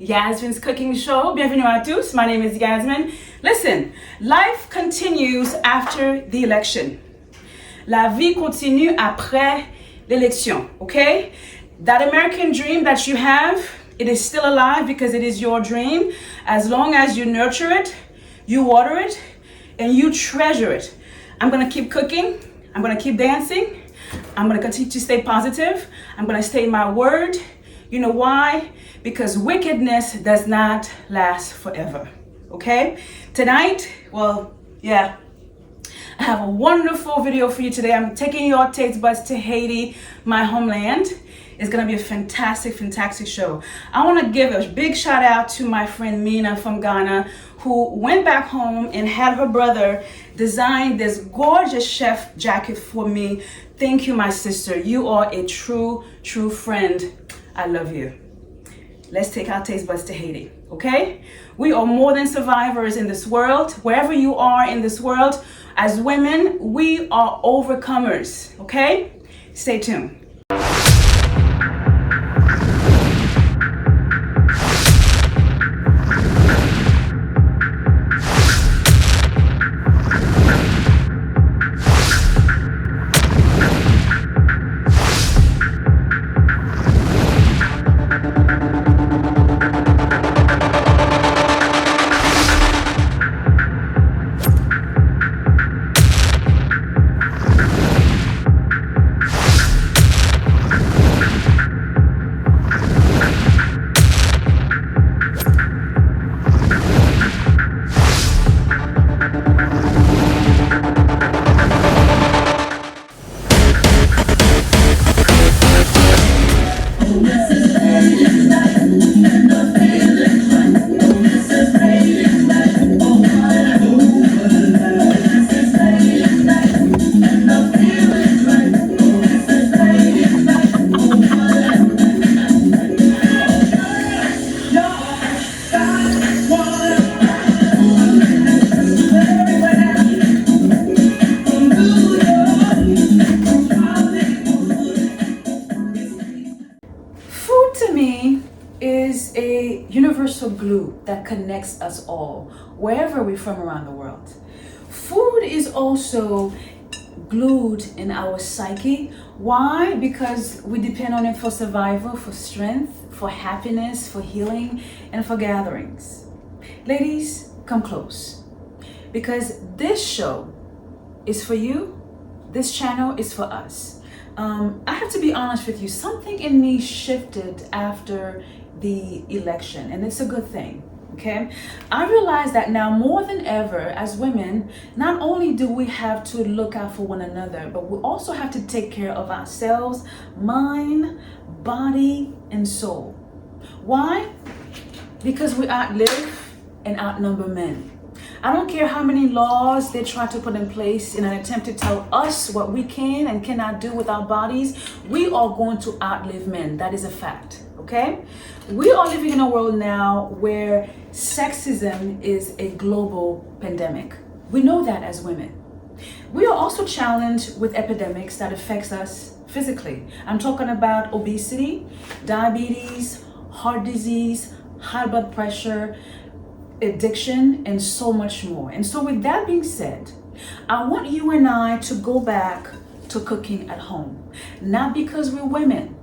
Yasmin's Cooking Show. Bienvenue à tous. My name is Yasmin. Listen, life continues after the election. La vie continue après l'élection, okay? That American dream that you have, it is still alive because it is your dream. As long as you nurture it, you water it, and you treasure it. I'm gonna keep cooking. I'm gonna keep dancing. I'm gonna continue to stay positive. I'm gonna stay in my word. You know why? Because wickedness does not last forever, okay? Tonight, I have a wonderful video for you today. I'm taking your taste buds to Haiti, my homeland. It's gonna be a fantastic, fantastic show. I wanna give a big shout out to my friend Mina from Ghana, who went back home and had her brother design this gorgeous chef jacket for me. Thank you, my sister. You are a true, true friend. I love you. Let's take our taste buds to Haiti, okay? We are more than survivors in this world. Wherever you are in this world, as women, we are overcomers, okay? Stay tuned. Is a universal glue that connects us all, wherever we're from around the world. Food is also glued in our psyche. Why? Because we depend on it for survival, for strength, for happiness, for healing, and for gatherings. Ladies, come close. Because this show is for you. This channel is for us. I have to be honest with you, something in me shifted after the election, and it's a good thing, okay? I realize that now more than ever as women, not only do we have to look out for one another, but we also have to take care of ourselves, mind, body, and soul. Why? Because we outlive and outnumber men. I don't care how many laws they try to put in place in an attempt to tell us what we can and cannot do with our bodies. We are going to outlive men. That is a fact, okay? We are living in a world now where sexism is a global pandemic. We know that as women. We are also challenged with epidemics that affects us physically. I'm talking about obesity, diabetes, heart disease, high blood pressure, addiction, and so much more. And so with that being said, I want you and I to go back to cooking at home. Not because we're women.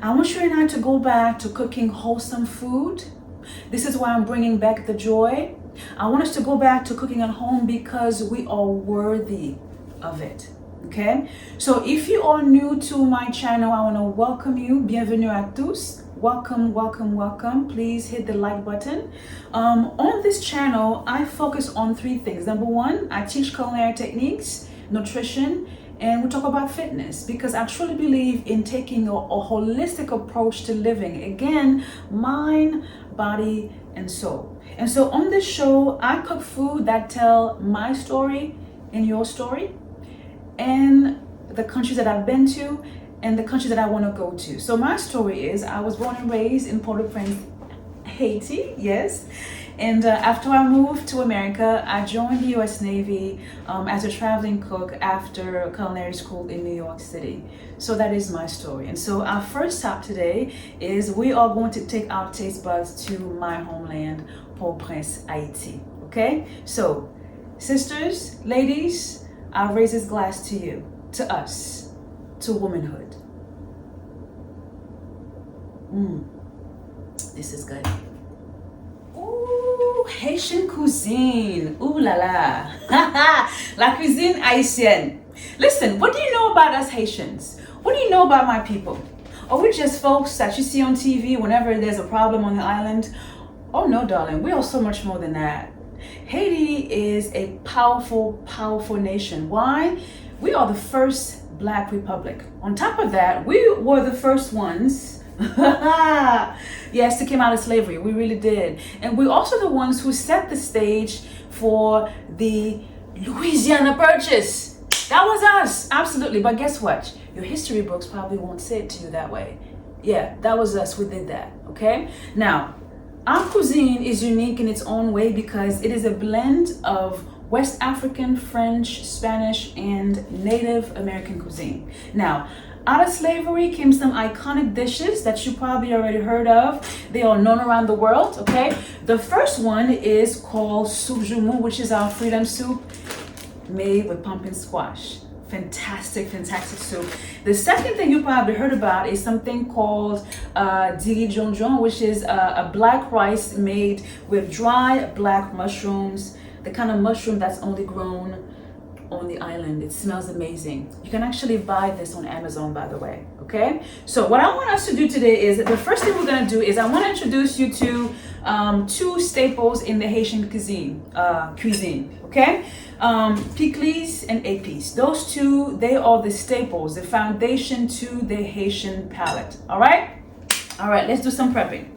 I want you and I to go back to cooking wholesome food. This is why I'm bringing back the joy. I want us to go back to cooking at home because we are worthy of it. Okay? So if you are new to my channel, I want to welcome you. Bienvenue à tous. Welcome, welcome, welcome. Please hit the like button. On this channel, I focus on three things. Number one, I teach culinary techniques, nutrition, and we talk about fitness because I truly believe in taking a holistic approach to living. Again, mind, body, and soul. And so on this show, I cook food that tell my story and your story and the countries that I've been to and the country that I want to go to. So my story is I was born and raised in Port-au-Prince, Haiti, yes. And after I moved to America, I joined the US Navy as a traveling cook after culinary school in New York City. So that is my story. And so our first stop today is we are going to take our taste buds to my homeland, Port-au-Prince, Haiti. Okay? So, sisters, ladies, I raise this glass to you, to us, to womanhood. This is good. Ooh, Haitian cuisine. Ooh la la. La cuisine haïtienne. Listen, what do you know about us Haitians? What do you know about my people? Are we just folks that you see on TV whenever there's a problem on the island? Oh no, darling, we are so much more than that. Haiti is a powerful, powerful nation. Why? We are the first Black republic. On top of that, we were the first ones yes, to come out of slavery. We really did. And we're also the ones who set the stage for the Louisiana Purchase. That was us, absolutely. But guess what? Your history books probably won't say it to you that way. Yeah, that was us. We did that, okay? Now, our cuisine is unique in its own way because it is a blend of West African, French, Spanish, and Native American cuisine. Now, out of slavery came some iconic dishes that you probably already heard of. They are known around the world, okay? The first one is called soup joumou, which is our freedom soup made with pumpkin squash. Fantastic, fantastic soup. The second thing you probably heard about is something called diri jonjon, which is a black rice made with dry black mushrooms, the kind of mushroom that's only grown on the island. It smells amazing. You can actually buy this on Amazon, by the way, okay? So what I want us to do today is, the first thing we're gonna do is I wanna introduce you to two staples in the Haitian cuisine, okay? Pikliz and epis. Those two, they are the staples, the foundation to the Haitian palate, all right? All right, let's do some prepping.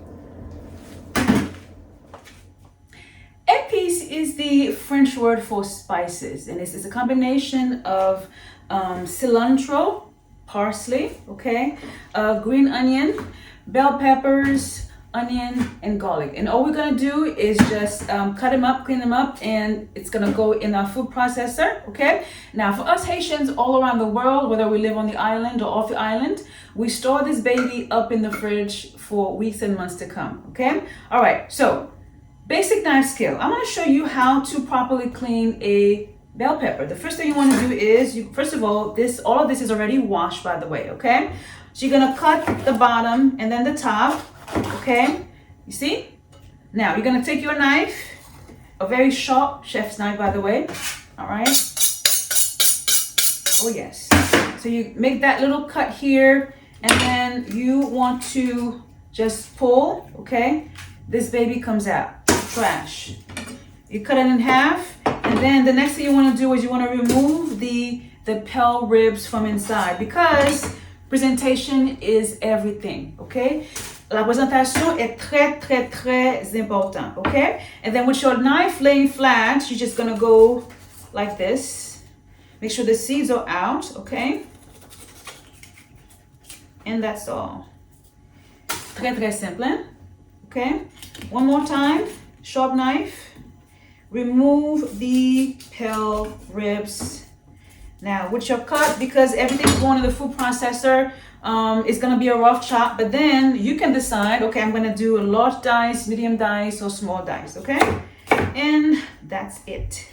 Epis is the French word for spices, and it's a combination of cilantro, parsley, okay, green onion, bell peppers, onion, and garlic. And all we're gonna do is just cut them up, clean them up, and it's gonna go in our food processor, okay? Now, for us Haitians all around the world, whether we live on the island or off the island, we store this baby up in the fridge for weeks and months to come, okay? All right, so basic knife skill. I want to show you how to properly clean a bell pepper. The first thing you want to do is, first of all, all of this is already washed, by the way, okay? So you're going to cut the bottom and then the top, okay? You see? Now, you're going to take your knife, a very sharp chef's knife, by the way, all right? Oh, yes. So you make that little cut here, and then you want to just pull, okay? This baby comes out. Trash. You cut it in half, and then the next thing you want to do is you want to remove the pale ribs from inside, because presentation is everything, okay? La présentation est très, très, très important, okay? And then with your knife laying flat, you're just gonna go like this. Make sure the seeds are out, okay? And that's all. Très, très simple, okay? One more time. Sharp knife, remove the pale ribs. Now with your cut, because everything's going in the food processor, it's gonna be a rough chop, but then you can decide, okay, I'm gonna do a large dice, medium dice, or small dice, okay? And that's it.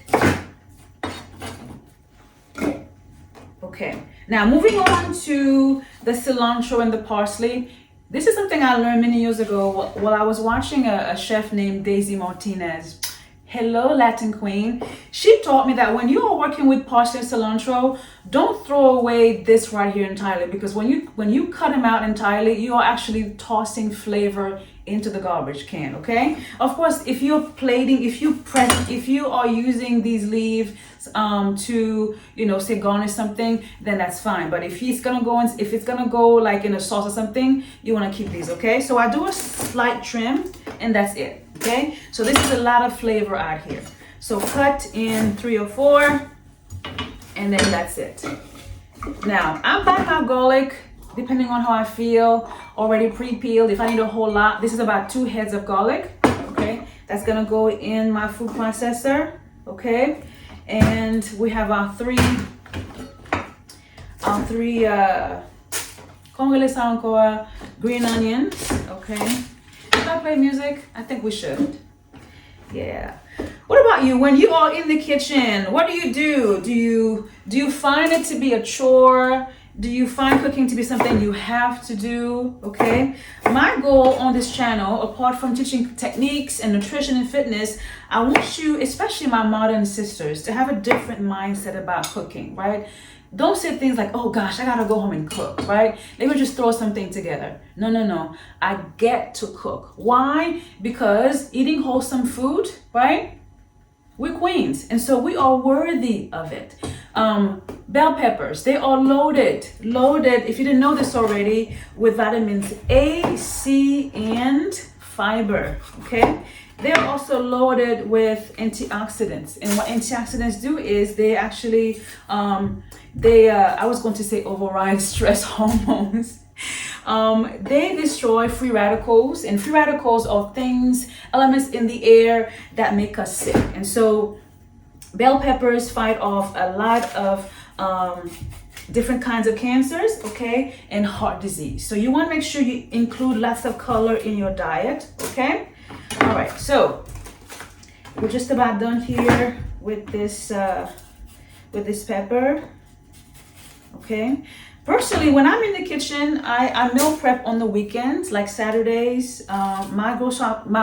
Okay, now moving on to the cilantro and the parsley. This is something I learned many years ago while I was watching a chef named Daisy Martinez. Hello, Latin Queen. She taught me that when you are working with parsley and cilantro, don't throw away this right here entirely, because when you cut them out entirely, you are actually tossing flavor into the garbage can, okay? Of course, if you're plating, if you are using these leaves to, say garnish something, then that's fine. But if it's gonna go like in a sauce or something, you wanna keep these, okay? So I do a slight trim, and that's it, okay? So this is a lot of flavor out here. So cut in 3 or 4, and then that's it. Now, I buy my garlic, depending on how I feel, already pre-peeled. If I need a whole lot, this is about 2 heads of garlic, okay? That's gonna go in my food processor, okay? And we have our three Congolese encore green onions, okay? Should I play music? I think we should. Yeah. What about you? When you are in the kitchen, what do? Do you find it to be a chore? Do you find cooking to be something you have to do? Okay. My goal on this channel, apart from teaching techniques and nutrition and fitness, I want you, especially my modern sisters, to have a different mindset about cooking, right? Don't say things like, oh gosh, I gotta go home and cook, right? Let me just throw something together. No. I get to cook. Why? Because eating wholesome food, right? We're queens, and so we are worthy of it. Bell peppers, they are loaded, if you didn't know this already, with vitamins A, C, and fiber, okay? They're also loaded with antioxidants. And what antioxidants do is they actually, I was going to say override stress hormones. They destroy free radicals, and free radicals are elements in the air that make us sick. And so bell peppers fight off a lot of different kinds of cancers, okay, and heart disease. So you want to make sure you include lots of color in your diet, okay? All right, so we're just about done here with this pepper, okay? Personally, when I'm in the kitchen, I meal prep on the weekends, like Saturdays. My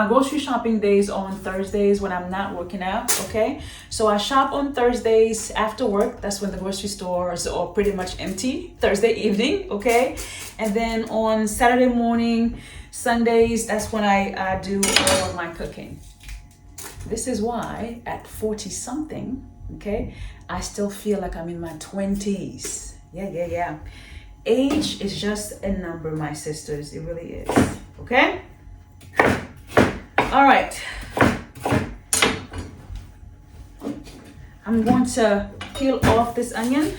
grocery shopping days are on Thursdays when I'm not working out, okay? So I shop on Thursdays after work. That's when the grocery stores are pretty much empty, Thursday evening, okay? And then on Saturday morning, Sundays, that's when I do all of my cooking. This is why at 40-something, okay, I still feel like I'm in my 20s. Yeah. Age is just a number, my sisters. It really is. Okay? All right. I'm going to peel off this onion,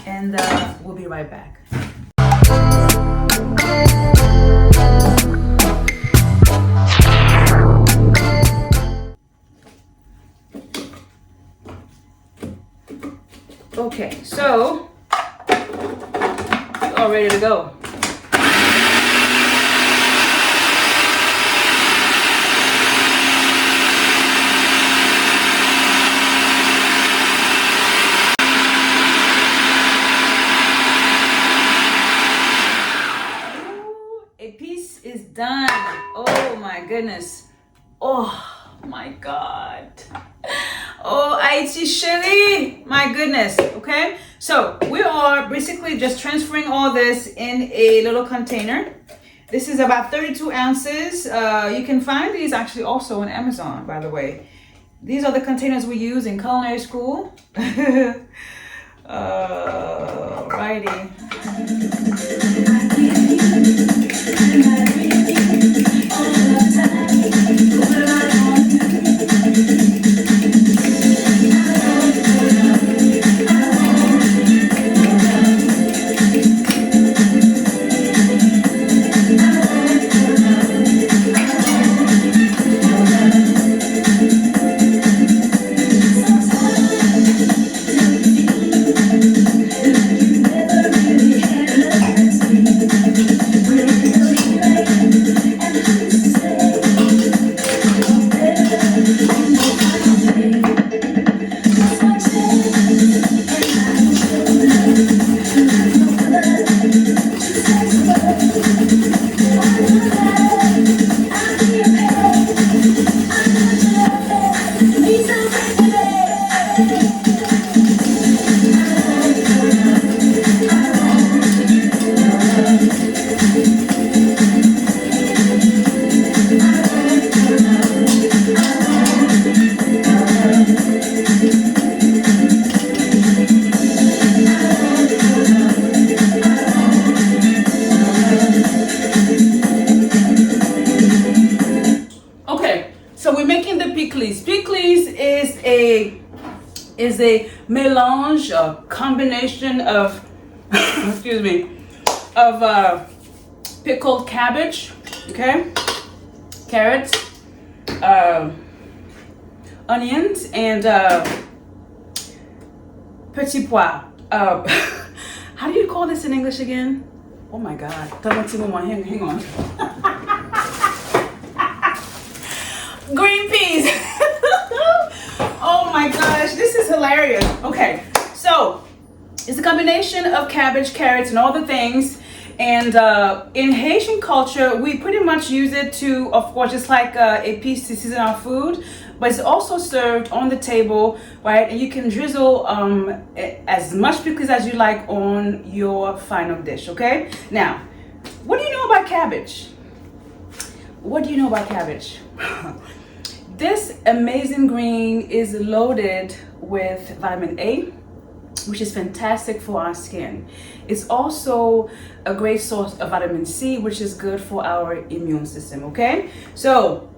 and we'll be right back. Okay, so we're all ready to go. Epis is done. Oh my goodness. Oh my God. Oh, Haiti chérie, my goodness, okay? So we are basically just transferring all this in a little container. This is about 32 ounces. You can find these actually also on Amazon, by the way. These are the containers we use in culinary school. Righty. pikliz. Pikliz is a melange, a combination of, excuse me, of pickled cabbage, okay, carrots, onions, and petit pois. How do you call this in English again? Oh my God. Hang on. Green peas. Oh my gosh, this is hilarious. Okay, so it's a combination of cabbage, carrots, and all the things. And in Haitian culture, we pretty much use it to, of course, just like epis to season our food, but it's also served on the table, right? And you can drizzle as much pickles as you like on your final dish, okay? Now, what do you know about cabbage? What do you know about cabbage? This amazing green is loaded with vitamin A, which is fantastic for our skin. It's also a great source of vitamin C, which is good for our immune system, okay? So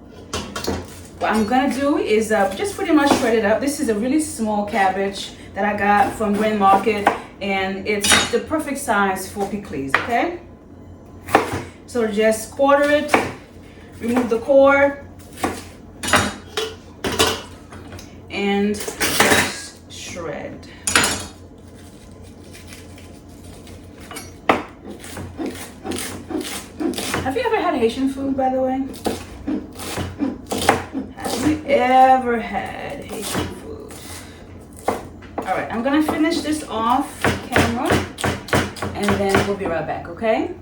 what I'm gonna do is just pretty much shred it up. This is a really small cabbage that I got from Grand Market, and it's the perfect size for pikliz, okay? So just quarter it, remove the core, and just shred. Have you ever had Haitian food, by the way? Have you ever had Haitian food? All right, I'm gonna finish this off camera, and then we'll be right back, okay?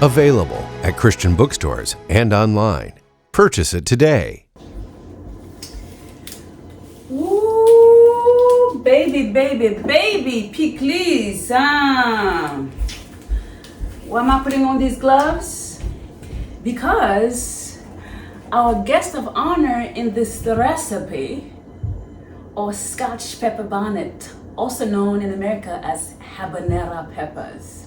Available at Christian bookstores and online. Purchase it today. Ooh, baby, pikliz. Why am I putting on these gloves? Because our guest of honor in this recipe, or Scotch pepper bonnet, also known in America as habanero peppers.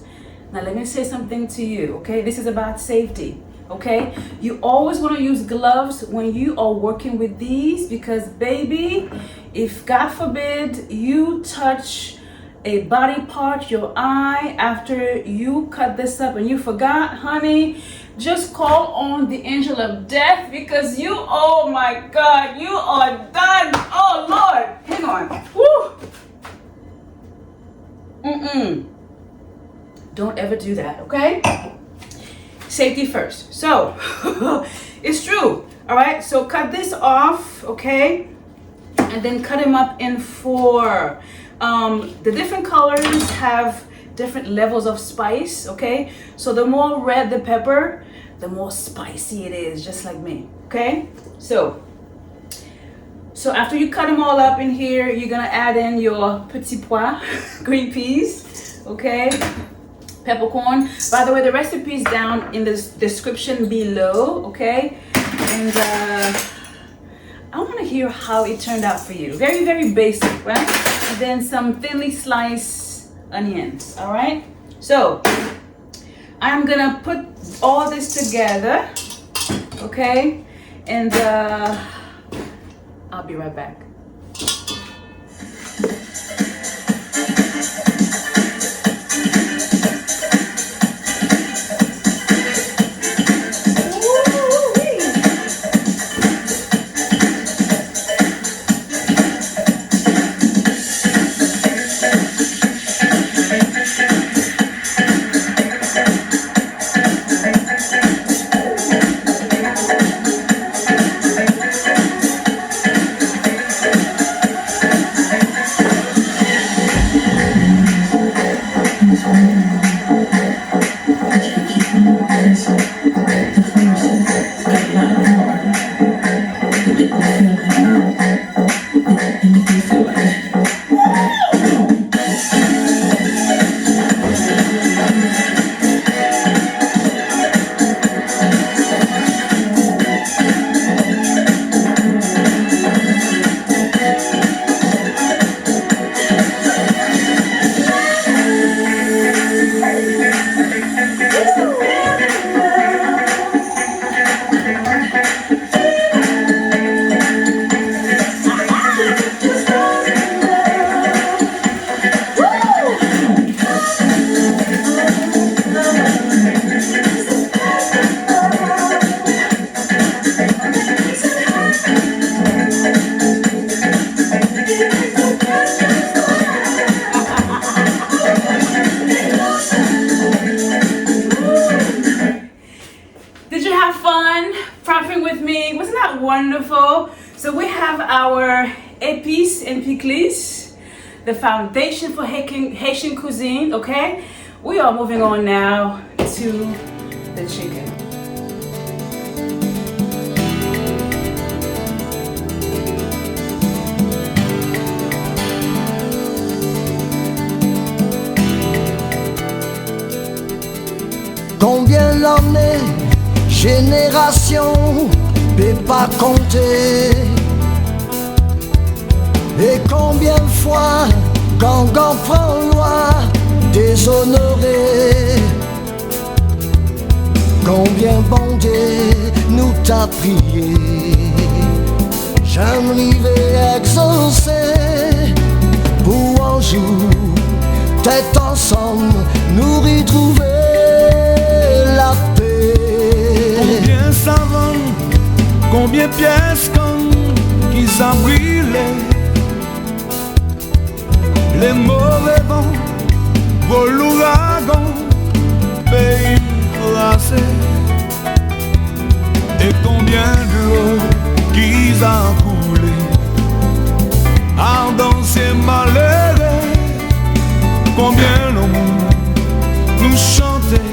Now let me say something to you, okay? This is about safety, okay? You always want to use gloves when you are working with these, because baby, if God forbid you touch a body part, your eye, after you cut this up and you forgot, honey, just call on the angel of death, because you, oh my God, you are done. Oh Lord, hang on. Woo. Don't ever do that, okay? Safety first. So, it's true, all right? So cut this off, okay? And then cut them up in four. The different colors have different levels of spice, okay? So the more red the pepper, the more spicy it is, just like me, okay? So after you cut them all up in here, you're gonna add in your petit pois, green peas, okay? Peppercorn. By the way, the recipe is down in the description below, okay? And I want to hear how it turned out for you. Very, very basic, right? And then some thinly sliced onions, all right? So I'm gonna put all this together, okay? And I'll be right back. wonderful. So we have our epis and pikliz, the foundation for Haitian cuisine, okay? We are moving on now to the chicken. Combien l'année, génération, peut pas compter. Et combien de fois, quand on prend loi, déshonoré. Combien bon Dieu nous t'a prié. J'aimerais exaucer pour un jour, tête ensemble, nous retrouver la paix. Combien savants, combien pièces comme qui s'en brûlé. Les mauvais vents, vos l'ouragan, pays glacé. Et combien d'eau qui a coulé. Ardent c'est malheureux. Combien l'amour nous chantait.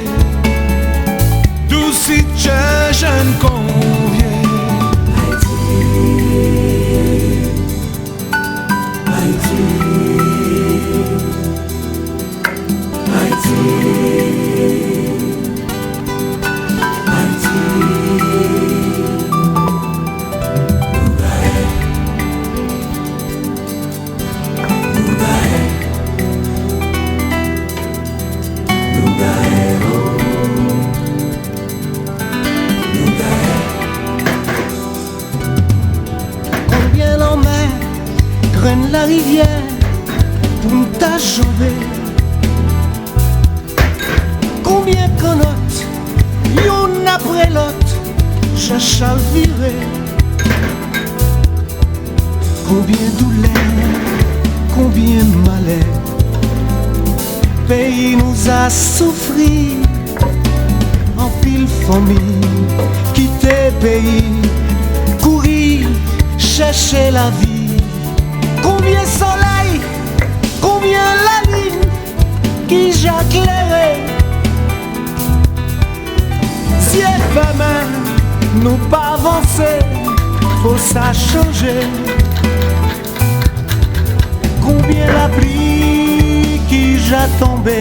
D'où si jeune convient. Combien en mer graine la rivière pour nous t'achever. Combien qu'on note, y'en après l'autre, j'ai chaviré. Combien douleur, combien malheur, pays nous a souffri. En pile famille, quitter pays, courir, chercher la vie. Combien soleil, combien la ligne qui j'éclairé. Si elle fait main, nous pas avancer, faut ça changer. Combien la pluie qui j'ai tombé,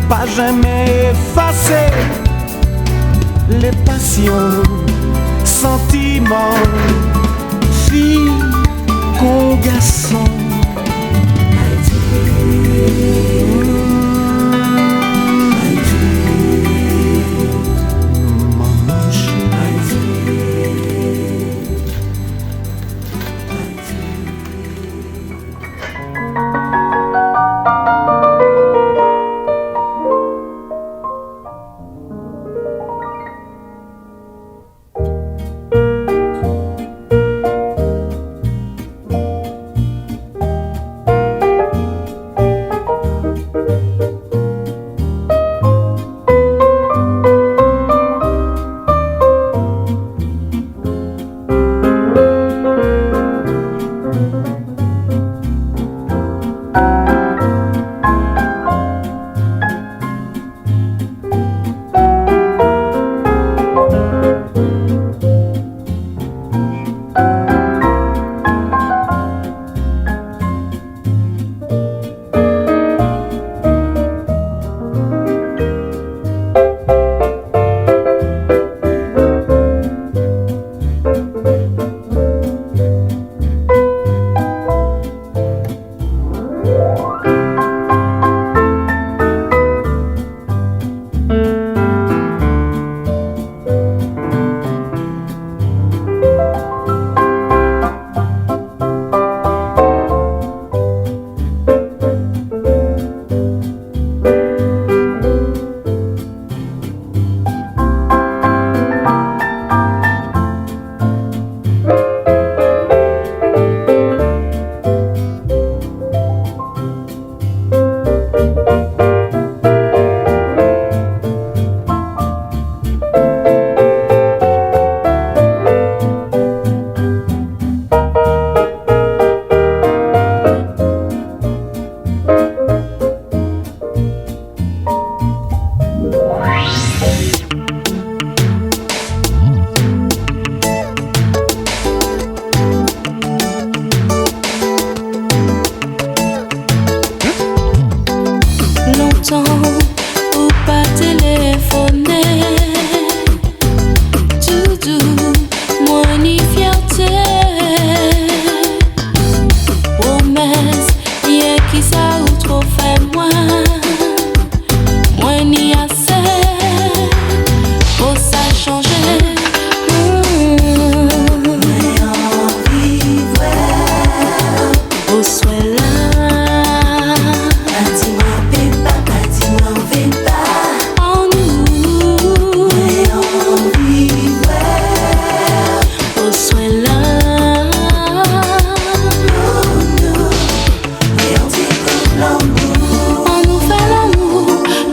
pas jamais effacé. Les passions, sentiments, filles, qu'on garçon.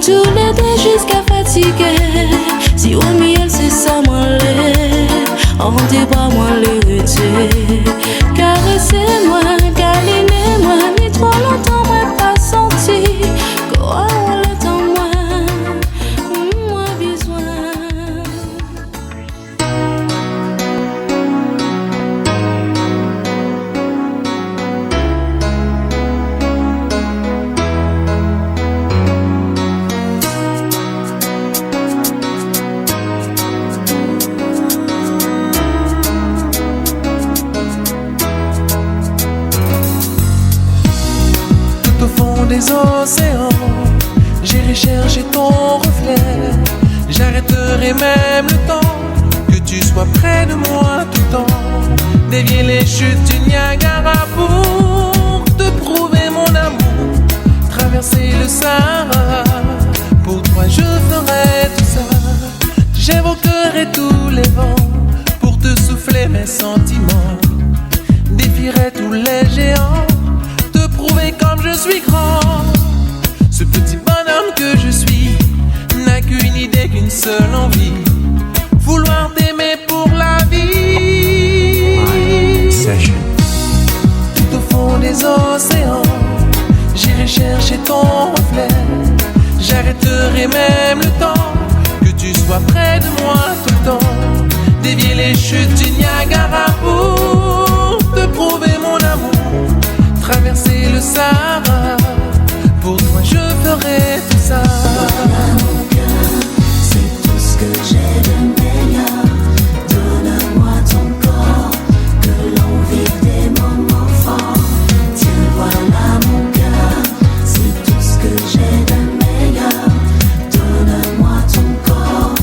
tous les deux jusqu'à fatiguer. Si au miel c'est ça moi l'ai, en débat moi l'héritier. Caressez-moi, câlinez-moi, ni trop longtemps moi pas senti. Quoi on l'attend moi besoin. Des océans, j'irai chercher ton reflet. J'arrêterai même le temps, que tu sois près de moi tout le temps. Dévier les chutes du Niagara pour te prouver mon amour. Traverser le Sahara, pour toi je ferai tout ça. J'évoquerai tous les vents, pour te souffler mes sentiments. Défierai tous les géants, prouver comme je suis grand. Ce petit bonhomme que je suis n'a qu'une idée, qu'une seule envie, vouloir t'aimer pour la vie. Tout au fond des océans, j'irai chercher ton reflet. J'arrêterai même le temps, que tu sois près de moi tout le temps. Dévier les chutes du Niagara pour te prouver mon amour. Traverser le Sahara, pour toi je ferai tout ça. Voilà mon cœur, c'est tout ce que j'ai de meilleur. Donne-moi ton corps, que l'on vive des moments forts. Tiens, voilà mon cœur, c'est tout ce que j'ai de meilleur. Donne-moi ton corps,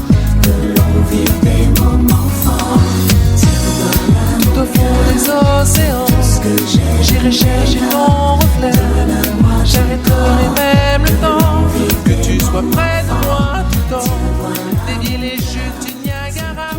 que l'on vive des moments forts. Tiens, voilà tout au fond des océans, j'irai chercher ton reflet. J'arrêterai même le temps, que tu sois près de moi tout le temps. Dévier les chutes du Niagara.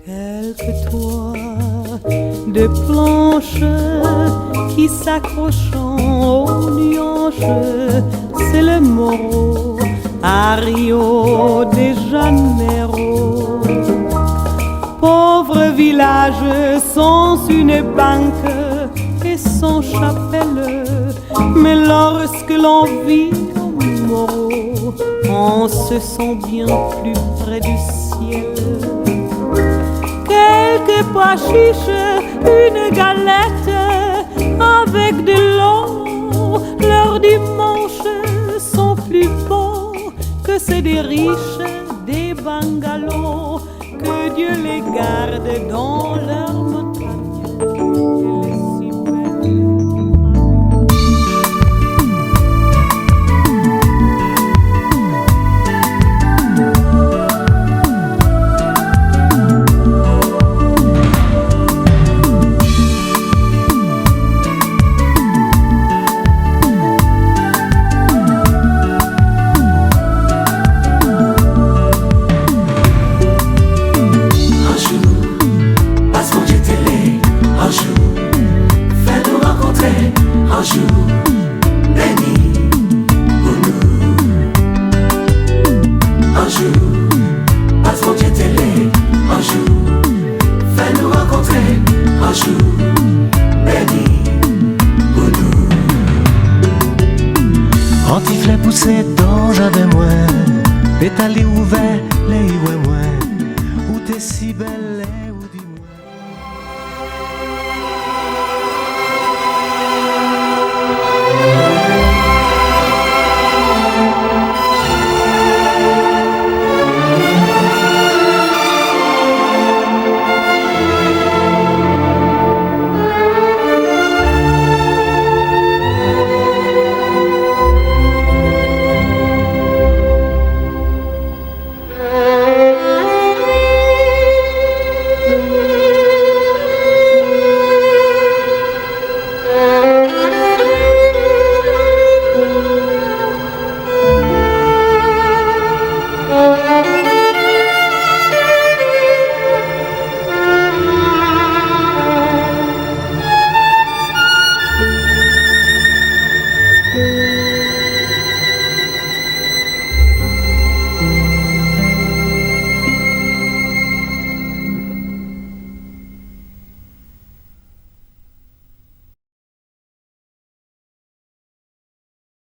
Quelques toits de planches qui s'accrochent aux nuages, c'est le Moro à Rio de Janeiro. Pauvre village sans une banque et sans chapelle, mais lorsque l'on vit au Moro, on se sent bien plus près du ciel. Quelques pois chiches, une galette avec de l'eau, leurs dimanches sont plus beaux que ceux des riches des bungalows. Que Dieu les garde dans leur montagne. Antiflet poussé dont j'avais moins, pétali ouvert, les ouais moins, où t'es si belle.